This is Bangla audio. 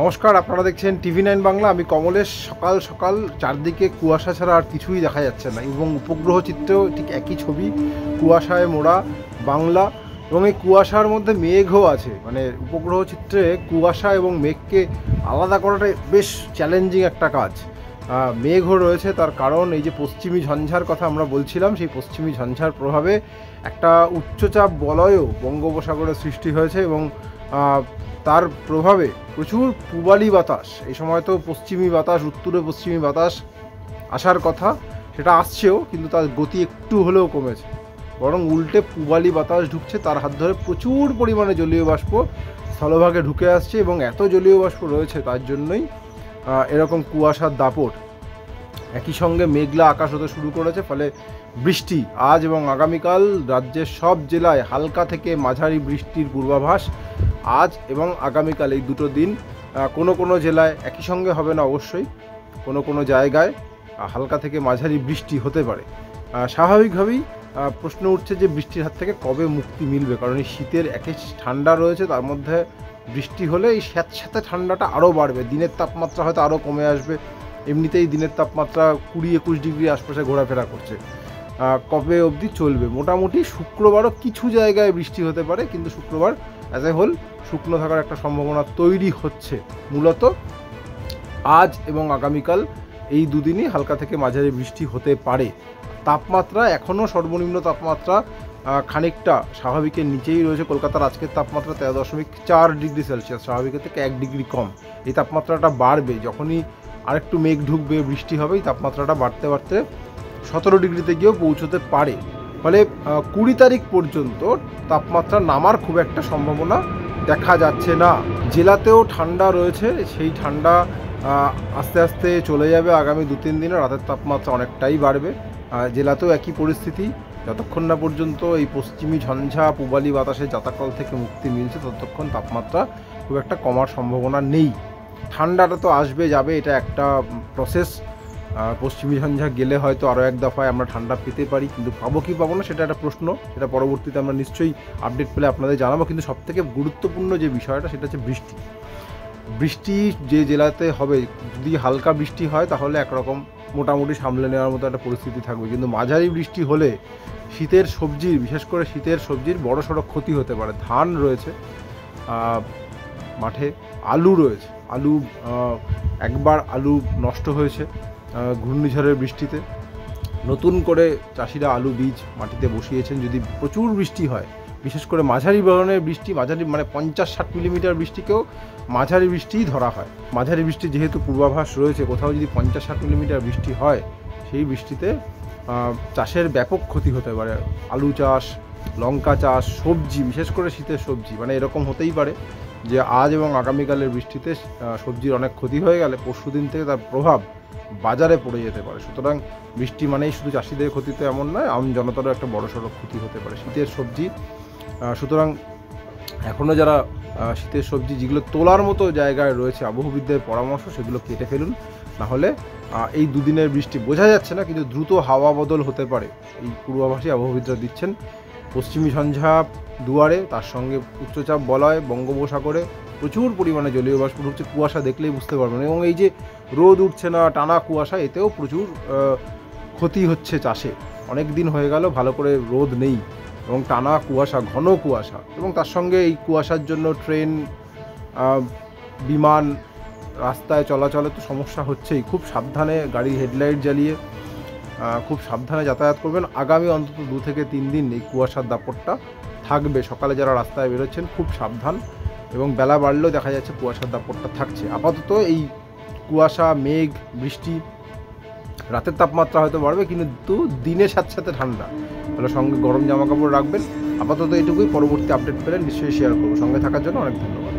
নমস্কার, আপনারা দেখছেন টিভি9 বাংলা। আমি কমলেশ। সকাল সকাল চারদিকে কুয়াশা ছাড়া আর কিছুই দেখা যাচ্ছে না, এবং উপগ্রহ চিত্রেও ঠিক একই ছবি, কুয়াশায় মোড়া বাংলা, এবং এই কুয়াশার মধ্যে মেঘও আছে। মানে উপগ্রহ চিত্রে কুয়াশা এবং মেঘকে আলাদা করাটা বেশ চ্যালেঞ্জিং একটা কাজ। মেঘও রয়েছে, তার কারণ এই যে পশ্চিমী ঝঞ্ঝার কথা আমরা বলছিলাম, সেই পশ্চিমী ঝঞ্ঝার প্রভাবে একটা উচ্চচাপ বলয়ও বঙ্গোপসাগরে সৃষ্টি হয়েছে, এবং তার প্রভাবে প্রচুর পূবালি বাতাস, এই সময় তো পশ্চিমী বাতাস, উত্তরে পশ্চিমী বাতাস আসার কথা, সেটা আসছেও, কিন্তু তার গতি একটু হলেও কমেছে, বরং উল্টে পূবালি বাতাস ঢুকছে, তার হাত ধরে প্রচুর পরিমাণে জলীয় বাষ্প স্থলভাগে ঢুকে আসছে, এবং এত জলীয় বাষ্প রয়েছে তার জন্যই এরকম কুয়াশার দাপট। একই সঙ্গে মেঘলা আকাশ হতে শুরু করেছে, ফলে বৃষ্টি আজ এবং আগামীকাল রাজ্যের সব জেলায় হালকা থেকে মাঝারি বৃষ্টির পূর্বাভাস আজ এবং আগামীকাল, এই দুটো দিন। কোনো কোনো জেলায় একই সঙ্গে হবে না অবশ্যই, কোনো কোনো জায়গায় হালকা থেকে মাঝারি বৃষ্টি হতে পারে। স্বাভাবিকভাবেই প্রশ্ন উঠছে যে বৃষ্টির হাত থেকে কবে মুক্তি মিলবে, কারণ এই শীতের একে ঠান্ডা রয়েছে, তার মধ্যে বৃষ্টি হলে এই স্যাঁতস্যাঁতে ঠান্ডাটা আরও বাড়বে, দিনের তাপমাত্রা হয়তো আরও কমে আসবে। এমনিতেই দিনের তাপমাত্রা 20-21 ডিগ্রি আশপাশে ঘোরাফেরা করছে। কবে অবধি চলবে? মোটামুটি শুক্রবারও কিছু জায়গায় বৃষ্টি হতে পারে, কিন্তু শুক্রবার অ্যাজ এ হোল শুকনো থাকার একটা সম্ভাবনা তৈরি হচ্ছে। মূলত আজ এবং আগামীকাল এই দুদিনই হালকা থেকে মাঝারি বৃষ্টি হতে পারে। তাপমাত্রা এখনও সর্বনিম্ন তাপমাত্রা খানিকটা স্বাভাবিকের নিচেই রয়েছে। কলকাতার আজকের তাপমাত্রা 13.4 ডিগ্রি সেলসিয়াস, স্বাভাবিকের থেকে 1 ডিগ্রি কম। এই তাপমাত্রাটা বাড়বে যখনই আরেকটু মেঘ ঢুকবে, বৃষ্টি হবে, এই তাপমাত্রাটা বাড়তে বাড়তে 17 ডিগ্রিতে গিয়েও পৌঁছতে পারে। ফলে 20 তারিখ পর্যন্ত তাপমাত্রা নামার খুব একটা সম্ভাবনা দেখা যাচ্ছে না। জেলাতেও ঠান্ডা রয়েছে, সেই ঠান্ডা আস্তে আস্তে চলে যাবে আগামী 2-3 দিনে। রাতের তাপমাত্রা অনেকটাই বাড়বে। জেলাতেও একই পরিস্থিতি, যতক্ষণ না পর্যন্ত এই পশ্চিমী ঝঞ্ঝা পূবালি বাতাসের জাতাকল থেকে মুক্তি মিলছে, ততক্ষণ তাপমাত্রা খুব একটা কমার সম্ভাবনা নেই। ঠান্ডাটা তো আসবে যাবে, এটা একটা প্রসেস। পশ্চিমী ঝঞ্ঝা গেলে হয়তো আরও এক দফায় আমরা ঠান্ডা পেতে পারি, কিন্তু পাবো কি পাবো না সেটা একটা প্রশ্ন, সেটা পরবর্তীতে আমরা নিশ্চয়ই আপডেট পেলে আপনাদের জানাবো। কিন্তু সবথেকে গুরুত্বপূর্ণ যে বিষয়টা, সেটা হচ্ছে বৃষ্টি। বৃষ্টি যে জেলাতে হবে, যদি হালকা বৃষ্টি হয় তাহলে একরকম মোটামুটি সামলে নেওয়ার মতো একটা পরিস্থিতি থাকবে, কিন্তু মাঝারি বৃষ্টি হলে শীতের সবজির, বিশেষ করে শীতের সবজির বড়সড় ক্ষতি হতে পারে। ধান রয়েছে মাঠে, আলু রয়েছে, আলু একবার আলু নষ্ট হয়েছে ঘূর্ণিঝড়ের বৃষ্টিতে। নতুন করে চাষিরা আলু বীজ মাটিতে বসিয়েছেন। যদি প্রচুর বৃষ্টি হয়, বিশেষ করে মাঝারি ধরনের বৃষ্টি, মাঝারি মানে 50-60 মিলিমিটার বৃষ্টিকেও মাঝারি বৃষ্টিই ধরা হয়। মাঝারি বৃষ্টি যেহেতু পূর্বাভাস রয়েছে, কোথাও যদি 50-60 মিলিমিটার বৃষ্টি হয়, সেই বৃষ্টিতে চাষের ব্যাপক ক্ষতি হতে পারে। আলু চাষ, লঙ্কা চাষ, সবজি, বিশেষ করে শীতের সবজি, মানে এরকম হতেই পারে যে আজ এবং আগামীকালের বৃষ্টিতে সবজির অনেক ক্ষতি হয়ে গেলে পরশুদিন থেকে তার প্রভাব বাজারে পড়ে যেতে পারে। সুতরাং বৃষ্টি মানেই শুধু চাষিদের ক্ষতি তো এমন নয়, আম জনতারও একটা বড়সড় ক্ষতি হতে পারে শীতের সবজি। সুতরাং এখনও যারা শীতের সবজি যেগুলো তোলার মতো জায়গায় রয়েছে, আবহবিদদের পরামর্শ সেগুলো কেটে ফেলুন, নাহলে এই দুদিনের বৃষ্টি বোঝা যাচ্ছে না, কিন্তু দ্রুত হাওয়া বদল হতে পারে, এই পূর্বাভাসই আবহবিদরা দিচ্ছেন। পশ্চিমী ঝঞ্ঝা দুয়ারে, তার সঙ্গে উচ্চচাপ বলয় বঙ্গোপসাগরে প্রচুর পরিমাণে জলীয় বাষ্প ঢুকছে, কুয়াশা দেখলেই বুঝতে পারবেন। এবং এই যে রোদ উঠছে না, টানা কুয়াশা, এতেও প্রচুর ক্ষতি হচ্ছে চাষে। অনেক দিন হয়ে গেল ভালো করে রোদ নেই, এবং টানা কুয়াশা, ঘন কুয়াশা, এবং তার সঙ্গে এই কুয়াশার জন্য ট্রেন, বিমান, রাস্তায় চলাচলে তো সমস্যা হচ্ছেই। খুব সাবধানে গাড়ি হেডলাইট জ্বালিয়ে খুব সাবধানে যাতায়াত করবেন। আগামী অন্তত 2 থেকে 3 দিন এই কুয়াশার দাপটটা থাকবে। সকালে যারা রাস্তায় বেরোচ্ছেন খুব সাবধান, এবং বেলা বাড়লেও দেখা যাচ্ছে কুয়াশার দাপটটা থাকছে। আপাতত এই কুয়াশা, মেঘ, বৃষ্টি, রাতের তাপমাত্রা হয়তো বাড়বে, কিন্তু দিনের সাথে সাথে ঠান্ডা, তাহলে সঙ্গে গরম জামা কাপড় রাখবেন। আপাতত এটুকুই, পরবর্তী আপডেট পেলে নিশ্চয়ই শেয়ার করবো। সঙ্গে থাকার জন্য অনেক ধন্যবাদ।